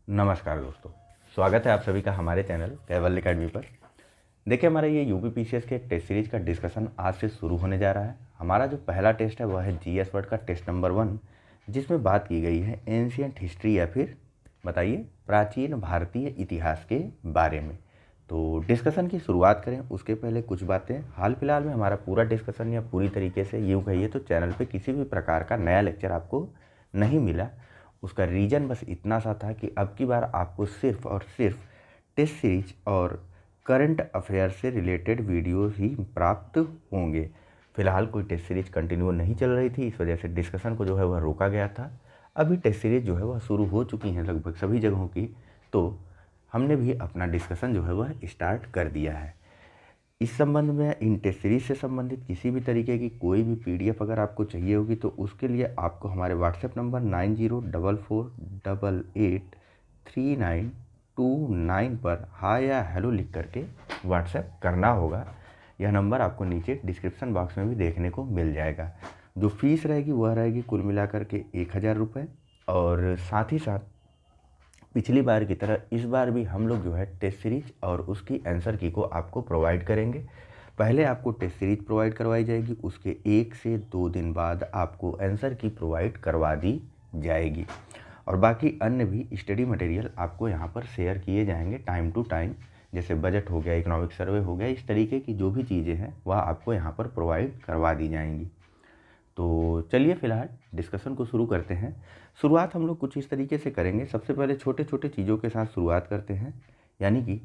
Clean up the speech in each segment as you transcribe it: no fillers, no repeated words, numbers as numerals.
नमस्कार दोस्तों, स्वागत है आप सभी का हमारे चैनल कैवल एकेडमी पर। देखिए, हमारा ये यूपी पीसीएस के टेस्ट सीरीज का डिस्कशन आज से शुरू होने जा रहा है। हमारा जो पहला टेस्ट है वह है जीएस वर्ड का टेस्ट नंबर 1, जिसमें बात की गई है एंशियंट हिस्ट्री या फिर बताइए प्राचीन भारतीय इतिहास के बारे में। तो डिस्कशन की शुरुआत करें उसके पहले कुछ बातें। हाल फिलहाल में हमारा पूरा डिस्कशन या पूरी तरीके से यूँ कहिए तो चैनल पर किसी भी प्रकार का नया लेक्चर आपको नहीं मिला। उसका रीज़न बस इतना सा था कि अब की बार आपको सिर्फ और सिर्फ टेस्ट सीरीज और करंट अफेयर से रिलेटेड वीडियोस ही प्राप्त होंगे। फिलहाल कोई टेस्ट सीरीज कंटिन्यू नहीं चल रही थी, इस वजह से डिस्कशन को जो है वह रोका गया था। अभी टेस्ट सीरीज जो है वह शुरू हो चुकी हैं लगभग सभी जगहों की, तो हमने भी अपना डिस्कशन जो है वह स्टार्ट कर दिया है। इस संबंध में इन टेस्ट सीरीज से संबंधित किसी भी तरीके की कोई भी पीडीएफ अगर आपको चाहिए होगी तो उसके लिए आपको हमारे व्हाट्सएप नंबर 9044883929 पर हाय या हेलो लिख करके व्हाट्सएप करना होगा। यह नंबर आपको नीचे डिस्क्रिप्शन बॉक्स में भी देखने को मिल जाएगा। जो फीस रहेगी वह रहेगी कुल मिलाकर के 1000 रुपये, और साथ ही साथ पिछली बार की तरह इस बार भी हम लोग जो है टेस्ट सीरीज और उसकी आंसर की को आपको प्रोवाइड करेंगे। पहले आपको टेस्ट सीरीज प्रोवाइड करवाई जाएगी, उसके 1 से 2 दिन बाद आपको आंसर की प्रोवाइड करवा दी जाएगी, और बाकी अन्य भी स्टडी मटेरियल आपको यहाँ पर शेयर किए जाएंगे टाइम टू टाइम। जैसे बजट हो गया, इकोनॉमिक सर्वे हो गया, इस तरीके की जो भी चीज़ें हैं वह आपको यहाँ पर प्रोवाइड करवा दी जाएंगी। तो चलिए फिलहाल डिस्कशन को शुरू करते हैं। शुरुआत हम लोग कुछ इस तरीके से करेंगे। सबसे पहले छोटे छोटे चीज़ों के साथ शुरुआत करते हैं, यानी कि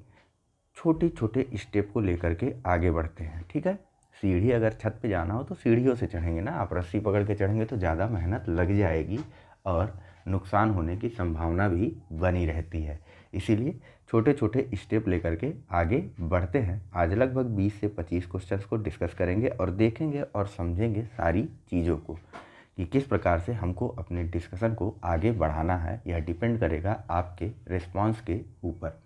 छोटे छोटे स्टेप को लेकर के आगे बढ़ते हैं। ठीक है, सीढ़ी अगर छत पे जाना हो तो सीढ़ियों से चढ़ेंगे ना, आप रस्सी पकड़ के चढ़ेंगे तो ज़्यादा मेहनत लग जाएगी और नुकसान होने की संभावना भी बनी रहती है। इसीलिए छोटे छोटे स्टेप लेकर के आगे बढ़ते हैं। आज लगभग 20 से 25 क्वेश्चंस को डिस्कस करेंगे और देखेंगे और समझेंगे सारी चीज़ों को कि किस प्रकार से हमको अपने डिस्कशन को आगे बढ़ाना है। यह डिपेंड करेगा आपके रिस्पांस के ऊपर।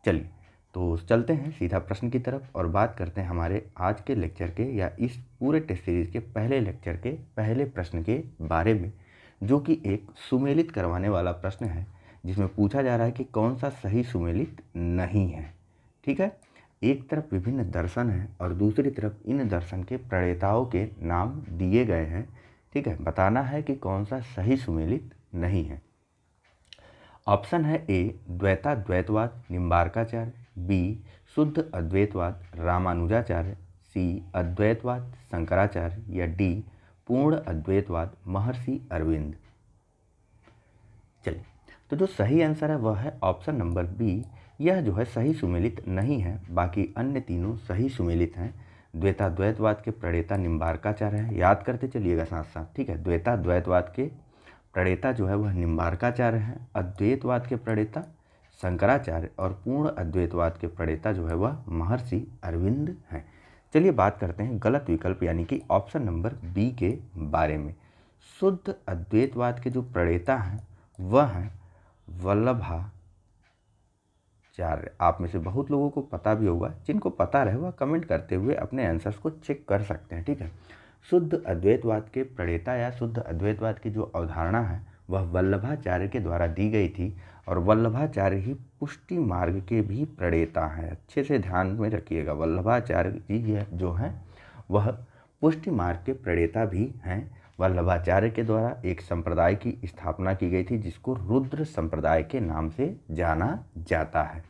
चलिए तो चलते हैं सीधा प्रश्न की तरफ और बात करते हैं हमारे आज के लेक्चर के या इस पूरे टेस्ट सीरीज के पहले लेक्चर के पहले प्रश्न के बारे में, जो कि एक सुमेलित करवाने वाला प्रश्न है, जिसमें पूछा जा रहा है कि कौन सा सही सुमेलित नहीं है। ठीक है, एक तरफ विभिन्न दर्शन हैं और दूसरी तरफ इन दर्शन के प्रणेताओं के नाम दिए गए हैं। ठीक है, बताना है कि कौन सा सही सुमेलित नहीं है। ऑप्शन है ए द्वैताद्वैतवाद निम्बार्काचार्य, बी शुद्ध अद्वैतवाद रामानुजाचार्य, सी अद्वैतवाद शंकराचार्य, या डी पूर्ण अद्वैतवाद महर्षि अरविंद। चलिए, तो जो सही आंसर है वह है ऑप्शन नंबर बी। यह जो है सही सुमेलित नहीं है, बाकी अन्य तीनों सही सुमेलित हैं। द्वैताद्वैतवाद के प्रणेता निम्बार्काचार्य है, याद करते चलिएगा साथ साथ। ठीक है, द्वैताद्वैतवाद के प्रणेता जो है वह निम्बार्काचार्य हैं, अद्वैतवाद के प्रणेता शंकराचार्य और पूर्ण अद्वैतवाद के प्रणेता जो है वह महर्षि अरविंद हैं। चलिए बात करते हैं गलत विकल्प यानी कि ऑप्शन नंबर बी के बारे में। शुद्ध अद्वैतवाद के जो प्रणेता हैं वह हैं वल्लभाचार्य। आप में से बहुत लोगों को पता भी होगा, जिनको पता रहे वह कमेंट करते हुए अपने आंसर्स को चेक कर सकते हैं। ठीक है, शुद्ध अद्वैतवाद के प्रणेता या शुद्ध अद्वैतवाद की जो अवधारणा है वह वल्लभाचार्य के द्वारा दी गई थी, और वल्लभाचार्य ही पुष्टि मार्ग के भी प्रणेता हैं। अच्छे से ध्यान में रखिएगा, वल्लभाचार्य जी जो हैं वह पुष्टि मार्ग के प्रणेता भी हैं। वल्लभाचार्य के द्वारा एक संप्रदाय की स्थापना की गई थी जिसको रुद्र संप्रदाय के नाम से जाना जाता है।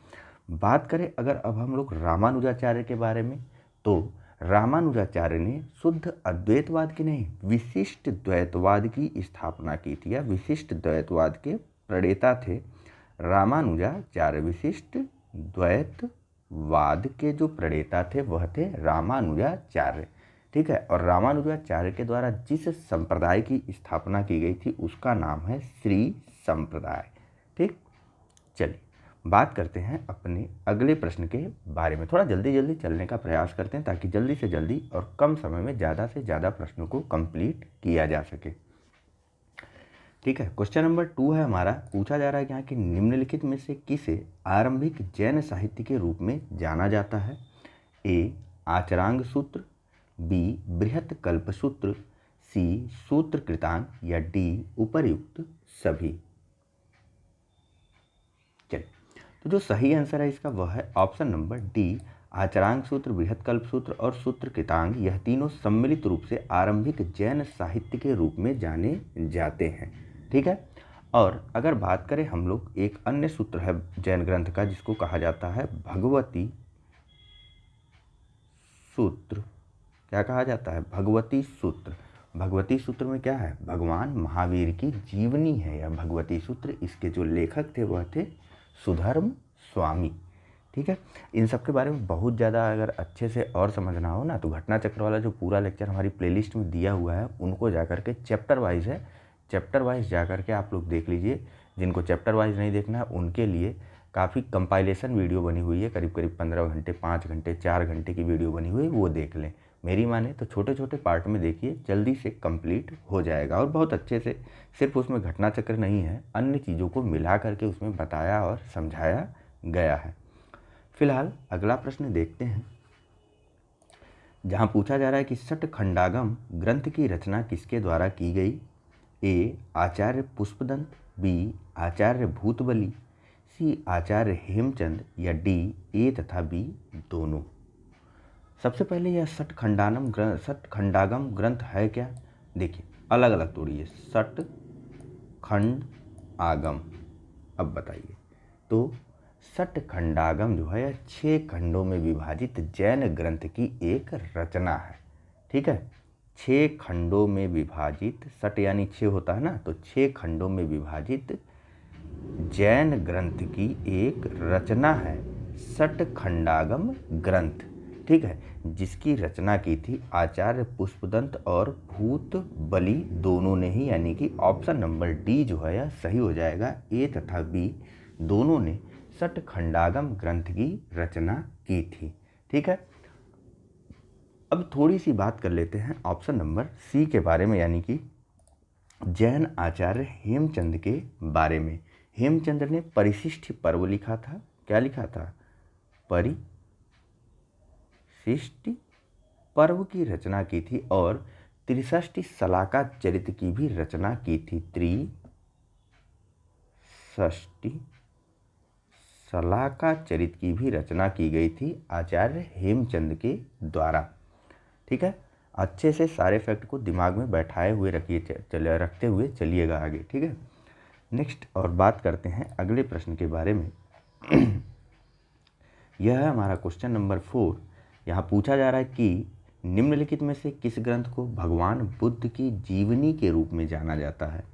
बात करें अगर अब हम लोग रामानुजाचार्य के बारे में, तो रामानुजाचार्य ने शुद्ध अद्वैतवाद की नहीं विशिष्ट द्वैतवाद की स्थापना की थी, या विशिष्ट द्वैतवाद के प्रणेता थे रामानुजाचार्य। विशिष्ट द्वैतवाद के जो प्रणेता थे वह थे रामानुजाचार्य। ठीक है, और रामानुजाचार्य के द्वारा जिस संप्रदाय की स्थापना की गई थी उसका नाम है श्री संप्रदाय। ठीक, चलिए बात करते हैं अपने अगले प्रश्न के बारे में। थोड़ा जल्दी जल्दी चलने का प्रयास करते हैं ताकि जल्दी से जल्दी और कम समय में ज़्यादा से ज़्यादा प्रश्नों को कंप्लीट किया जा सके। ठीक है, क्वेश्चन नंबर 2 है हमारा। पूछा जा रहा है यहाँ कि निम्नलिखित में से किसे आरंभिक जैन साहित्य के रूप में जाना जाता है। ए आचरांग सूत्र, बी बृहत कल्पसूत्र, सी सूत्र कृतांग, या डी उपर्युक्त सभी। तो जो सही आंसर है इसका वह है ऑप्शन नंबर डी, आचरांग सूत्र, बृहत्कल्प सूत्र और सूत्र कृतांग। यह तीनों सम्मिलित रूप से आरंभिक जैन साहित्य के रूप में जाने जाते हैं। ठीक है। और अगर बात करें हम लोग, एक अन्य सूत्र है जैन ग्रंथ का जिसको कहा जाता है भगवती सूत्र। क्या कहा जाता है? भगवती सूत्र। भगवती सूत्र में क्या है? भगवान महावीर की जीवनी है यह भगवती सूत्र। इसके जो लेखक थे वह थे सुधर्म स्वामी। ठीक है। इन सब के बारे में बहुत ज़्यादा अगर अच्छे से और समझना हो ना, तो घटना चक्र वाला जो पूरा लेक्चर हमारी प्लेलिस्ट में दिया हुआ है उनको जाकर के, चैप्टर वाइज है, चैप्टर वाइज जा कर के आप लोग देख लीजिए। जिनको चैप्टर वाइज नहीं देखना है उनके लिए काफ़ी कंपाइलेशन वीडियो बनी हुई है, करीब करीब 15 घंटे, 5 घंटे, 4 घंटे की वीडियो बनी हुई है, वो देख लें। मेरी माने तो छोटे छोटे पार्ट में देखिए, जल्दी से कंप्लीट हो जाएगा और बहुत अच्छे से, सिर्फ उसमें घटना चक्र नहीं है, अन्य चीज़ों को मिला करके उसमें बताया और समझाया गया है। फिलहाल अगला प्रश्न देखते हैं, जहाँ पूछा जा रहा है कि सटखंडागम ग्रंथ की रचना किसके द्वारा की गई? ए आचार्य पुष्पदंत, बी आचार्य भूतबली, सी आचार्य हेमचंद या डी ए तथा बी दोनों। सबसे पहले यह सटखंडागम ग्रंथ है क्या? देखिए अलग अलग तोड़िए, सटखंड आगम। अब बताइए, तो सटखंडागम जो है यह 6 खंडों में विभाजित जैन ग्रंथ की एक रचना है। ठीक है। 6 खंडों में विभाजित, सट यानी 6 होता है ना, तो 6 खंडों में विभाजित जैन ग्रंथ की एक रचना है सटखंडागम ग्रंथ। ठीक है। जिसकी रचना की थी आचार्य पुष्पदंत और भूतबली दोनों ने ही, यानी कि ऑप्शन नंबर डी जो है यह सही हो जाएगा। ए तथा बी दोनों ने सटखंडागम ग्रंथ की रचना की थी। ठीक है। अब थोड़ी सी बात कर लेते हैं ऑप्शन नंबर सी के बारे में, यानी कि जैन आचार्य हेमचंद के बारे में। हेमचंद ने परिशिष्ट पर्व लिखा था। क्या लिखा था? परिशिष्ट पर्व की रचना की थी और 63 सलाका चरित्र की भी रचना की थी। 63 सलाका चरित्र की भी रचना की गई थी आचार्य हेमचंद के द्वारा। ठीक है। अच्छे से सारे फैक्ट को दिमाग में बैठाए हुए रखते हुए चलिएगा आगे। ठीक है। नेक्स्ट और बात करते हैं अगले प्रश्न के बारे में। यह है हमारा क्वेश्चन नंबर 4। यहाँ पूछा जा रहा है कि निम्नलिखित में से किस ग्रंथ को भगवान बुद्ध की जीवनी के रूप में जाना जाता है?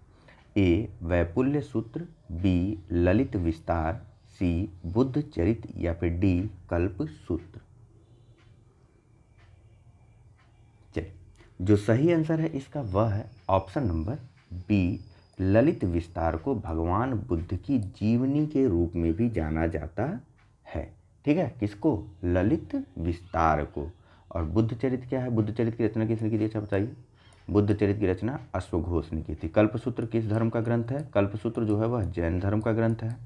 ए वैपुल्य सूत्र, बी ललित विस्तार, सी बुद्ध चरित्र या फिर डी कल्प सूत्र। चलिए, जो सही आंसर है इसका वह है ऑप्शन नंबर बी, ललित विस्तार को भगवान बुद्ध की जीवनी के रूप में भी जाना जाता है। ठीक है। किसको? ललित विस्तार को। और बुद्ध चरित्र क्या है? बुद्ध चरित्र की रचना किसने की थी? अच्छा बताइए। बुद्ध चरित्र की रचना अश्वघोष ने की थी। कल्पसूत्र किस धर्म का ग्रंथ है? कल्पसूत्र जो है वह जैन धर्म का ग्रंथ है।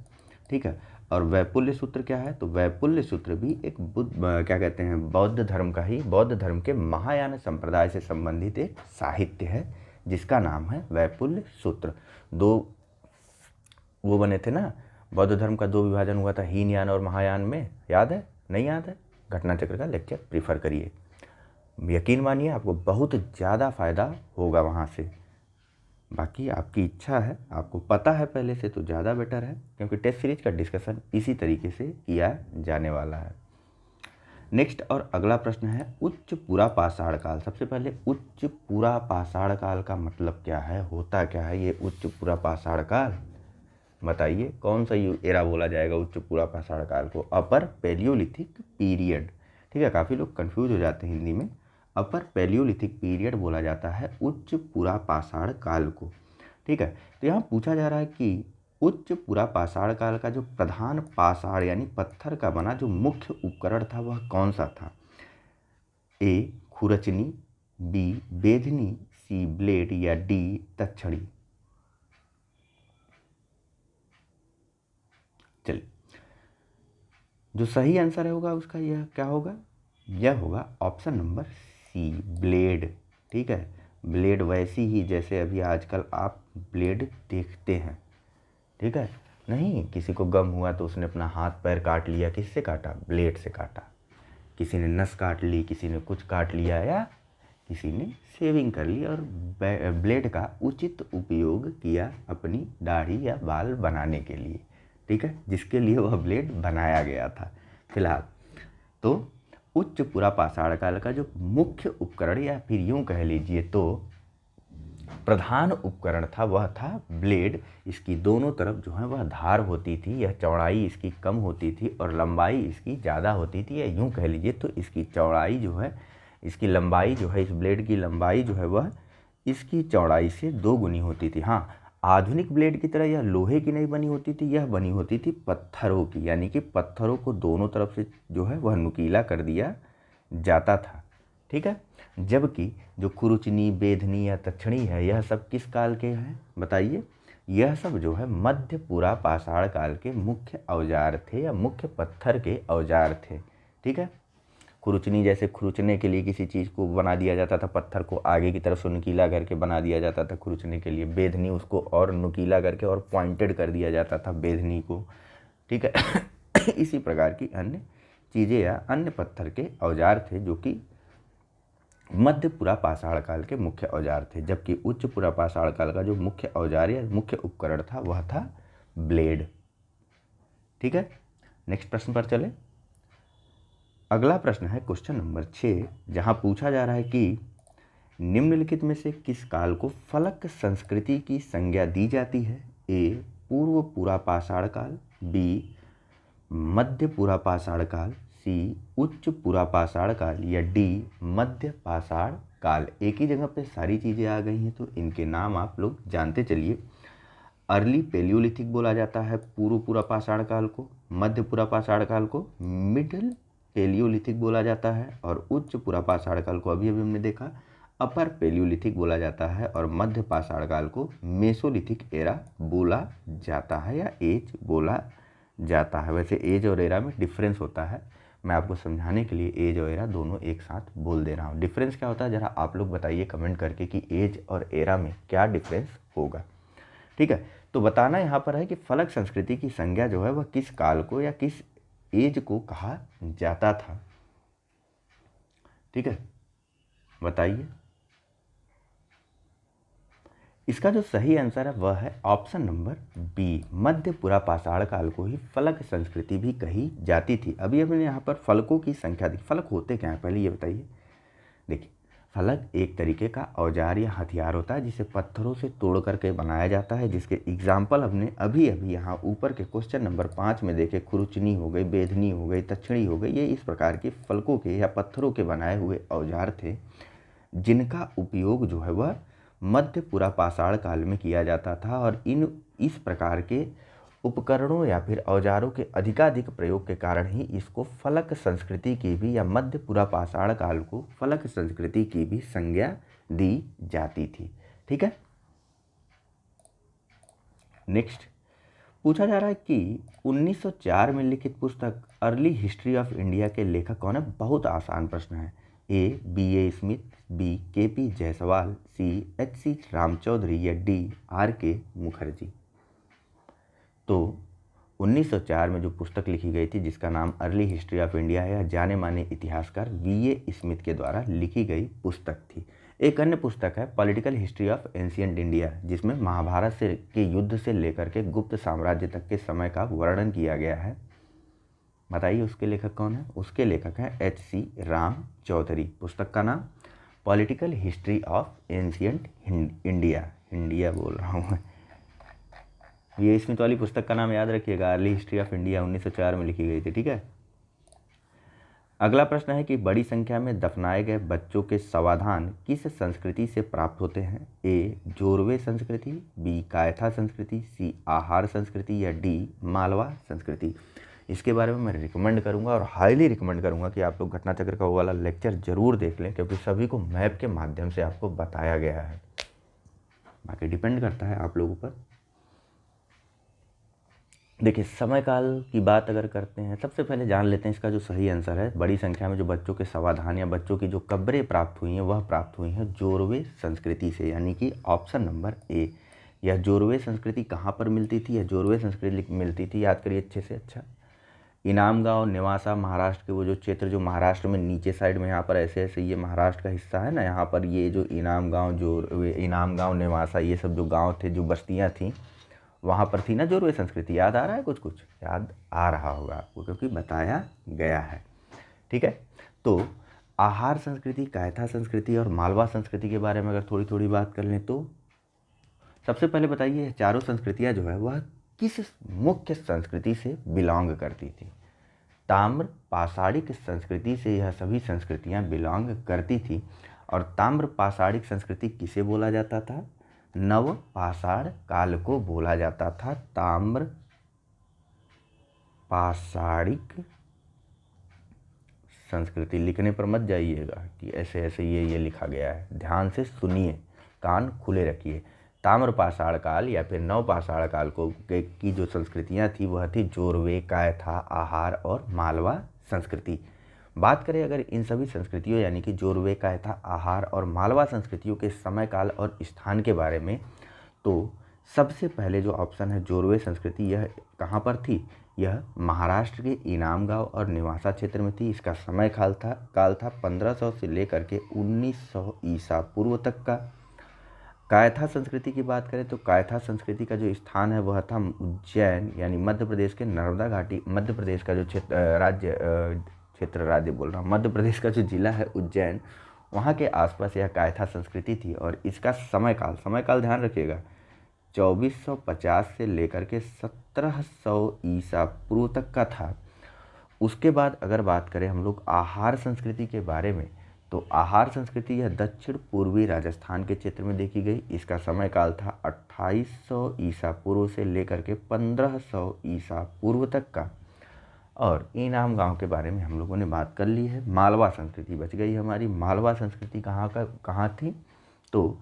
ठीक है। और वैपुल्य सूत्र क्या है? तो वैपुल्य सूत्र भी एक क्या कहते हैं, बौद्ध धर्म का ही, बौद्ध धर्म के महायान संप्रदाय से संबंधित एक साहित्य है जिसका नाम है वैपुल्य सूत्र। 2 वो बने थे ना, बौद्ध धर्म का 2 विभाजन हुआ था, हीनयान और महायान में। याद है? नहीं याद है? घटना चक्र का लेक्चर प्रीफर करिए, यकीन मानिए आपको बहुत ज़्यादा फायदा होगा वहाँ से। बाकी आपकी इच्छा है, आपको पता है पहले से तो ज़्यादा बेटर है, क्योंकि टेस्ट सीरीज का डिस्कशन इसी तरीके से किया जाने वाला है। नेक्स्ट और अगला प्रश्न है उच्च पुरा पाषाण काल। सबसे पहले उच्च पुरा पाषाण काल का मतलब क्या है, होता क्या है ये उच्च पुरा पाषाण काल? बताइए कौन सा एरा बोला जाएगा उच्च पुरा पाषाण काल को? अपर पैलियोलिथिक पीरियड। ठीक है। काफ़ी लोग कंफ्यूज हो जाते हैं हिंदी में। अपर पैलियोलिथिक पीरियड बोला जाता है उच्च पुरा पाषाण काल को। ठीक है। तो यहाँ पूछा जा रहा है कि उच्च पुरा पाषाण काल का जो प्रधान पाषाण यानी पत्थर का बना जो मुख्य उपकरण था वह कौन सा था? ए खुरचनी, बी बेधनी, सी ब्लेड या डी तक्षणी। चलिए, जो सही आंसर होगा उसका यह क्या होगा? यह होगा ऑप्शन नंबर सी, ब्लेड। ठीक है। ब्लेड वैसी ही जैसे अभी आजकल आप ब्लेड देखते हैं। ठीक है। नहीं, किसी को गम हुआ तो उसने अपना हाथ पैर काट लिया, किससे काटा? ब्लेड से काटा। किसी ने नस काट ली, किसी ने कुछ काट लिया, या किसी ने शेविंग कर ली और ब्लेड का उचित उपयोग किया अपनी दाढ़ी या बाल बनाने के लिए, ठीक है, जिसके लिए वह ब्लेड बनाया गया था। फिलहाल तो उच्च पुरा पाषाण काल का जो मुख्य उपकरण, या फिर यूँ कह लीजिए तो प्रधान उपकरण था, वह था ब्लेड। इसकी दोनों तरफ जो है वह धार होती थी। यह चौड़ाई इसकी कम होती थी और लंबाई इसकी ज़्यादा होती थी, या यूँ कह लीजिए तो इसकी चौड़ाई जो है, इसकी लंबाई जो है, इस ब्लेड की लंबाई जो है वह इसकी चौड़ाई से 2 गुनी होती थी। हाँ, आधुनिक ब्लेड की तरह यह लोहे की नहीं बनी होती थी, यह बनी होती थी पत्थरों की, यानी कि पत्थरों को दोनों तरफ से जो है वह नुकीला कर दिया जाता था, ठीक है। जबकि जो खुरुचनी, बेधनी या तक्षणी है, यह सब किस काल के हैं बताइए? यह सब जो है मध्य पुरा पाषाण काल के मुख्य औजार थे, या मुख्य पत्थर के औजार थे, ठीक है। खुरुचनी जैसे खुरुचने के लिए किसी चीज़ को बना दिया जाता था, पत्थर को आगे की तरफ से नुकीला करके बना दिया जाता था खुरुचने के लिए। बेधनी, उसको और नुकीला करके और पॉइंटेड कर दिया जाता था बेधनी को, ठीक है। इसी प्रकार की अन्य चीज़ें या अन्य पत्थर के औजार थे जो कि मध्य पुरा पाषाण काल के मुख्य औजार थे। जबकि उच्च पुरा पाषाण काल का जो मुख्य औजार या मुख्य उपकरण था वह था ब्लेड, ठीक है। नेक्स्ट प्रश्न पर चले। अगला प्रश्न है क्वेश्चन नंबर 6, जहां पूछा जा रहा है कि निम्नलिखित में से किस काल को फलक संस्कृति की संज्ञा दी जाती है? ए पूर्व पुरा पाषाण काल, बी मध्य पुरा पाषाण काल, सी उच्च पुरा पाषाण काल, या डी मध्य पाषाण काल। एक ही जगह पे सारी चीज़ें आ गई हैं तो इनके नाम आप लोग जानते चलिए। अर्ली पेलियोलिथिक बोला जाता है पूर्व पुरा पाषाण काल को, मध्य पुरा पाषाण काल को मिडिल पेलियोलिथिक बोला जाता है, और उच्च पुरा पाषाण काल को अभी हमने देखा अपर पेलियोलिथिक बोला जाता है, और मध्य पाषाण काल को मेसोलिथिक एरा बोला जाता है, या एज बोला जाता है। वैसे एज और एरा में डिफरेंस होता है, मैं आपको समझाने के लिए एज और एरा दोनों एक साथ बोल दे रहा हूँ। डिफरेंस क्या होता है ज़रा आप लोग बताइए कमेंट करके कि एज और एरा में क्या डिफरेंस होगा, ठीक है। तो बताना यहाँ पर है कि फलक संस्कृति की संज्ञा जो है वह किस काल को या किस एज को कहा जाता था, ठीक है, बताइए। इसका जो सही आंसर है वह है ऑप्शन नंबर बी, मध्य पुरा पाषाण काल को ही फलक संस्कृति भी कही जाती थी। अभी हमने यहाँ पर फलकों की संख्या दी। फलक होते क्या हैं पहले ये बताइए। देखिए, फलक एक तरीके का औजार या हथियार होता है जिसे पत्थरों से तोड़ करके बनाया जाता है, जिसके एग्जाम्पल हमने अभी अभी यहाँ ऊपर के क्वेश्चन नंबर 5 में देखे। खुरुचनी हो गई, बेधनी हो गई, तक्षणी हो गई, ये इस प्रकार के फलकों के या पत्थरों के बनाए हुए औजार थे जिनका उपयोग जो है वह मध्य पुरा पाषाण काल में किया जाता था। और इस प्रकार के उपकरणों या फिर औजारों के अधिकाधिक प्रयोग के कारण ही इसको फलक संस्कृति की भी, या मध्य पुरा पाषाण काल को फलक संस्कृति की भी संज्ञा दी जाती थी, ठीक है। नेक्स्ट पूछा जा रहा है कि 1904 में लिखित पुस्तक अर्ली हिस्ट्री ऑफ इंडिया के लेखक कौन है? बहुत आसान प्रश्न है। A B A Smith, B K P Jaiswal, C H C Ramchaudhari, या डी आर के मुखर्जी। तो 1904 में जो पुस्तक लिखी गई थी जिसका नाम अर्ली हिस्ट्री ऑफ इंडिया है, जाने माने इतिहासकार वी.ए. स्मिथ के द्वारा लिखी गई पुस्तक थी। एक अन्य पुस्तक है political history of ancient India, जिसमें महाभारत से के युद्ध से लेकर के गुप्त साम्राज्य तक के समय का वर्णन किया गया है। बताइए उसके लेखक कौन है? उसके लेखक हैं एच सी रामचौधरी। पुस्तक का नाम political history of ancient India, India बोल रहा हूँ मैं। ये स्मिथ वाली पुस्तक का नाम याद रखिएगा, अर्ली हिस्ट्री ऑफ इंडिया 1904 में लिखी गई थी, ठीक है। अगला प्रश्न है कि बड़ी संख्या में दफनाए गए बच्चों के शवाधान किस संस्कृति से प्राप्त होते हैं? ए जोरवे संस्कृति, बी कायथा संस्कृति, सी आहार संस्कृति, या डी मालवा संस्कृति। इसके बारे में मैं रिकमेंड करूंगा और हाईली रिकमेंड करूंगा कि आप लोग घटना चक्र का वो वाला लेक्चर जरूर देख लें, क्योंकि सभी को मैप के माध्यम से आपको बताया गया है। बाकी डिपेंड करता है आप लोगों पर। देखिए, समय काल की बात अगर करते हैं, सबसे पहले जान लेते हैं इसका जो सही आंसर है। बड़ी संख्या में जो बच्चों के शवाधान या बच्चों की जो कब्रें प्राप्त हुई हैं वह प्राप्त हुई हैं जोरवे संस्कृति से, यानी कि ऑप्शन नंबर ए यह जोरवे संस्कृति कहाँ पर मिलती थी? यह जोरवे संस्कृति मिलती थी, याद करिए अच्छे से। अच्छा, इनाम गांव, नेवासा, महाराष्ट्र के वो जो क्षेत्र जो महाराष्ट्र में नीचे साइड में यहाँ पर ऐसे ऐसे ये महाराष्ट्र का हिस्सा है ना, यहाँ पर ये जो इनाम गांव, जो इनाम गांव, नेवासा, ये सब जो गांव थे, जो बस्तियाँ थीं, वहाँ पर थी ना जोरवे संस्कृति। याद आ रहा है? कुछ कुछ याद आ रहा होगा आपको, क्योंकि बताया गया है। ठीक है, तो आहार संस्कृति, कायथा संस्कृति और मालवा संस्कृति के बारे में अगर थोड़ी थोड़ी बात कर लें तो सबसे पहले बताइए, चारों संस्कृतियाँ जो है वह किस मुख्य संस्कृति से बिलोंग करती थी? ताम्र पाषाणिक संस्कृति से यह सभी संस्कृतियाँ बिलोंग करती थी। और ताम्र पाषाणिक संस्कृति किसे बोला जाता था? नव पाषाण काल को बोला जाता था। ताम्र पाषाणिक संस्कृति, लिखने पर मत जाइएगा कि ऐसे ऐसे ये लिखा गया है, ध्यान से सुनिए, कान खुले रखिए। ताम्र पाषाण काल या फिर नव पाषाण काल की जो संस्कृतियाँ थी वह थी जोरवे, कायथा, आहार और मालवा संस्कृति। बात करें अगर इन सभी संस्कृतियों यानी कि जोरवे, कायथा, आहार और मालवा संस्कृतियों के समय काल और स्थान के बारे में, तो सबसे पहले जो ऑप्शन है जोरवे संस्कृति, यह कहाँ पर थी? यह महाराष्ट्र के इनाम गांव और नेवासा क्षेत्र में थी। इसका समय काल था 1500 से लेकर के 1900 ईसा पूर्व तक का। कायथा संस्कृति की बात करें तो कायथा संस्कृति का जो स्थान है वह था उज्जैन, यानी मध्य प्रदेश के नर्मदा घाटी, मध्य प्रदेश का जो मध्य प्रदेश का जो जिला है उज्जैन, वहाँ के आसपास यह कायथा संस्कृति थी। और इसका समय काल ध्यान रखिएगा, 2450 से लेकर के 1700 ईसा पूर्व तक का था। उसके बाद अगर बात करें हम लोग आहार संस्कृति के बारे में, तो आहार संस्कृति यह दक्षिण पूर्वी राजस्थान के क्षेत्र में देखी गई। इसका समय काल था 2800 ईसा पूर्व से लेकर के 1500 ईसा पूर्व तक का। और इनाम गांव के बारे में हम लोगों ने बात कर ली है। मालवा संस्कृति बच गई हमारी। मालवा संस्कृति कहाँ थी? तो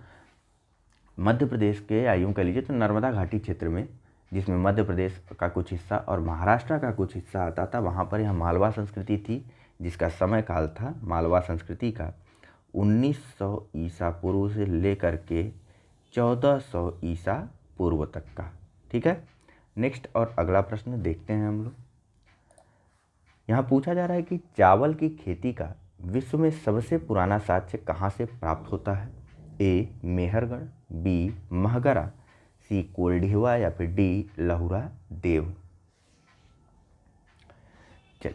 मध्य प्रदेश के, या यूँ कह लीजिए तो नर्मदा घाटी क्षेत्र में, जिसमें मध्य प्रदेश का कुछ हिस्सा और महाराष्ट्र का कुछ हिस्सा आता था, वहाँ पर यह मालवा संस्कृति थी, जिसका समय काल था मालवा संस्कृति का 1900 ईसा पूर्व से लेकर के 1400 ईसा पूर्व तक का। ठीक है, नेक्स्ट और अगला प्रश्न देखते हैं हम लोग। यहाँ पूछा जा रहा है कि चावल की खेती का विश्व में सबसे पुराना साक्ष्य कहाँ से प्राप्त होता है? ए मेहरगढ़, बी महगरा, सी कोल्डिहवा या फिर डी लहुरा देव। चल,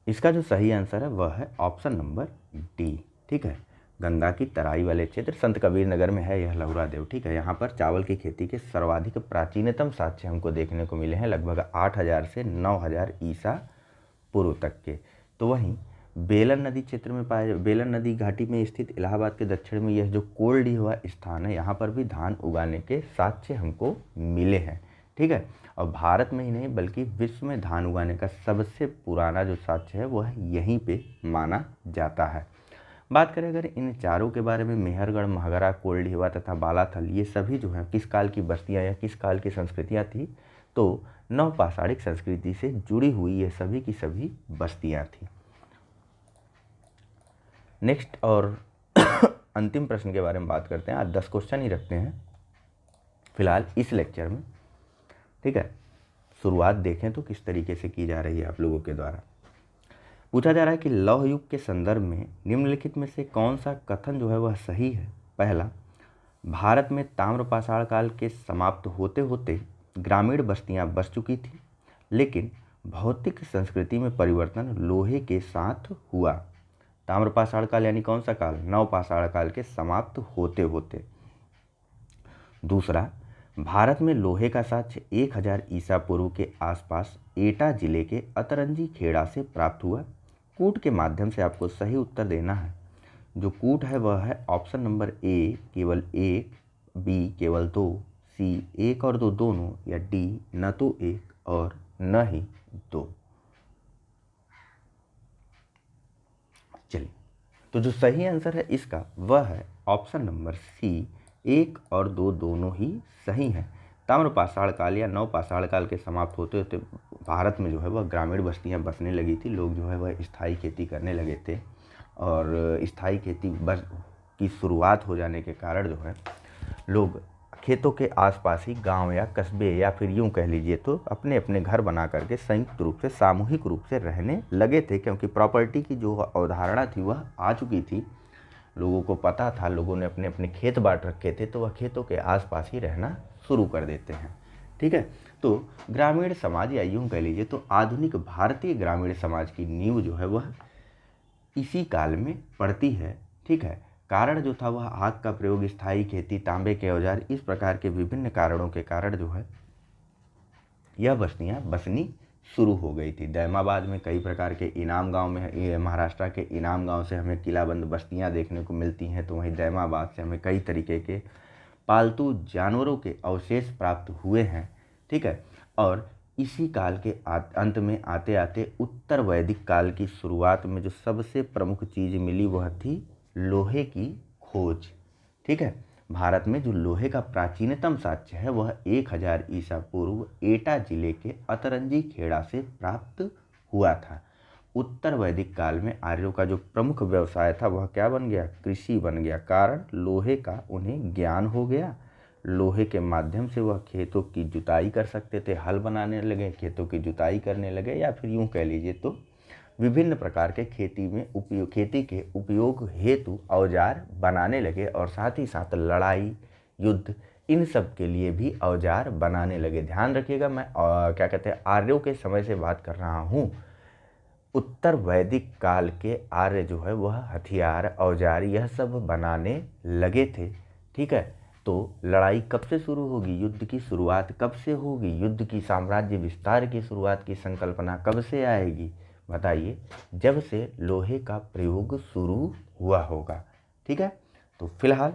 इसका जो सही आंसर है वह है ऑप्शन नंबर डी। ठीक है, गंगा की तराई वाले क्षेत्र संत कबीर नगर में है यह लहुरा देव। ठीक है, यहाँ पर चावल की खेती के सर्वाधिक प्राचीनतम साक्ष्य हमको देखने को मिले हैं, लगभग 8000 से 9000 ईसा पूर्व तक के। तो वहीं बेलन नदी क्षेत्र में बेलन नदी घाटी में स्थित इलाहाबाद के दक्षिण में यह जो कोल्डिहवा स्थान है, यहाँ पर भी धान उगाने के साक्ष्य हमको मिले हैं। ठीक है, और भारत में ही नहीं बल्कि विश्व में धान उगाने का सबसे पुराना जो साक्ष्य है वह यहीं पे माना जाता है। बात करें अगर इन चारों के बारे में, मेहरगढ़, महगरा, कोल्डिहवा तथा बालाथल, ये सभी जो हैं किस काल की बस्तियाँ या किस काल की संस्कृतियाँ थी? तो नवपाषाणिक संस्कृति से जुड़ी हुई ये सभी की सभी बस्तियाँ थी। नेक्स्ट और अंतिम प्रश्न के बारे में बात करते हैं। आज 10 क्वेश्चन ही रखते हैं फिलहाल इस लेक्चर में। ठीक है, शुरुआत देखें तो किस तरीके से की जा रही है आप लोगों के द्वारा। पूछा जा रहा है कि लौह युग के संदर्भ में निम्नलिखित में से कौन सा कथन जो है वह सही है? पहला, भारत में ताम्रपाषाण काल के समाप्त होते होते ग्रामीण बस्तियां बस चुकी थी, लेकिन भौतिक संस्कृति में परिवर्तन लोहे के साथ हुआ। ताम्रपाषाण काल यानी कौन सा काल? नवपाषाण काल के समाप्त होते होते। दूसरा, भारत में लोहे का साक्ष्य 1000 ईसा पूर्व के आसपास एटा जिले के अतरंजी खेड़ा से प्राप्त हुआ। कूट के माध्यम से आपको सही उत्तर देना है। जो कूट है वह है ऑप्शन नंबर ए केवल 1, बी केवल 2, सी 1 और 2 दोनों, या डी न तो 1 और न ही 2। चलिए, तो जो सही आंसर है इसका वह है ऑप्शन नंबर सी, 1 और 2 दोनों ही सही हैं। ताम्रपाषाण काल या नवपाषाण काल के समाप्त होते होते भारत में जो है वह ग्रामीण बस्तियां बसने लगी थी। लोग जो है वह स्थायी खेती करने लगे थे, और स्थायी खेती की शुरुआत हो जाने के कारण जो है लोग खेतों के आसपास ही गांव या कस्बे या फिर यूं कह लीजिए तो अपने अपने घर बना करके संयुक्त रूप से सामूहिक रूप से रहने लगे थे, क्योंकि प्रॉपर्टी की जो अवधारणा थी वह आ चुकी थी। लोगों को पता था, लोगों ने अपने अपने खेत बांट रखे थे, तो वह खेतों के आसपास ही रहना शुरू कर देते हैं। ठीक है, तो ग्रामीण समाज या यूं कह लीजिए तो आधुनिक भारतीय ग्रामीण समाज की नींव जो है वह इसी काल में पड़ती है। ठीक है, कारण जो था वह आग का प्रयोग, स्थायी खेती, तांबे के औजार, इस प्रकार के विभिन्न कारणों के कारण जो है यह बस्तियां बसनी शुरू हो गई थी। दैमाबाद में कई प्रकार के इनाम गांव में, महाराष्ट्र के इनाम गांव से हमें किलाबंद बस्तियां देखने को मिलती हैं, तो वहीं दैमाबाद से हमें कई तरीके के पालतू जानवरों के अवशेष प्राप्त हुए हैं। ठीक है, और इसी काल के अंत में आते आते उत्तर वैदिक काल की शुरुआत में जो सबसे प्रमुख चीज़ मिली वह थी लोहे की खोज। ठीक है, भारत में जो लोहे का प्राचीनतम साक्ष्य है वह 1000 ईसा पूर्व एटा जिले के अतरंजी खेड़ा से प्राप्त हुआ था। उत्तर वैदिक काल में आर्यों का जो प्रमुख व्यवसाय था वह क्या बन गया? कृषि बन गया। कारण लोहे का उन्हें ज्ञान हो गया। लोहे के माध्यम से वह खेतों की जुताई कर सकते थे, हल बनाने लगे, खेतों की जुताई करने लगे, या फिर यूं कह लीजिए तो विभिन्न प्रकार के खेती के उपयोग हेतु औजार बनाने लगे, और साथ ही साथ लड़ाई, युद्ध, इन सब के लिए भी औजार बनाने लगे। ध्यान रखिएगा, मैं क्या कहते हैं आर्यों के समय से बात कर रहा हूँ। उत्तर वैदिक काल के आर्य जो है वह हथियार, औजार यह सब बनाने लगे थे। ठीक है, तो लड़ाई कब से शुरू होगी? युद्ध की शुरुआत कब से होगी? युद्ध की, साम्राज्य विस्तार की शुरुआत की संकल्पना कब से आएगी? बताइए, जब से लोहे का प्रयोग शुरू हुआ होगा। ठीक है, तो फिलहाल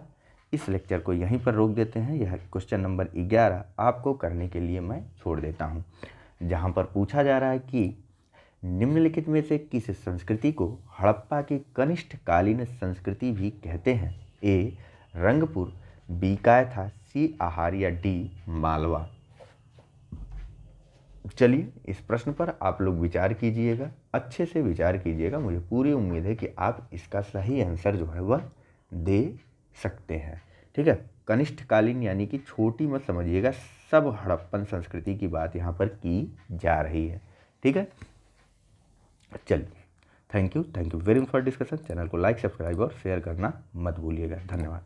इस लेक्चर को यहीं पर रोक देते हैं। यह क्वेश्चन नंबर 11 आपको करने के लिए मैं छोड़ देता हूँ, जहाँ पर पूछा जा रहा है कि निम्नलिखित में से किस संस्कृति को हड़प्पा की कनिष्ठकालीन संस्कृति भी कहते हैं? ए रंगपुर, बी कायथा, सी आहार, या डी मालवा। चलिए, इस प्रश्न पर आप लोग विचार कीजिएगा, अच्छे से विचार कीजिएगा। मुझे पूरी उम्मीद है कि आप इसका सही आंसर जो है वह दे सकते हैं। ठीक है, कनिष्ठकालीन यानी कि छोटी मत समझिएगा, सब हड़प्पन संस्कृति की बात यहाँ पर की जा रही है। ठीक है, चलिए, thank you very much for discussion. Channel को लाइक, सब्सक्राइब और शेयर करना मत भूलिएगा। धन्यवाद।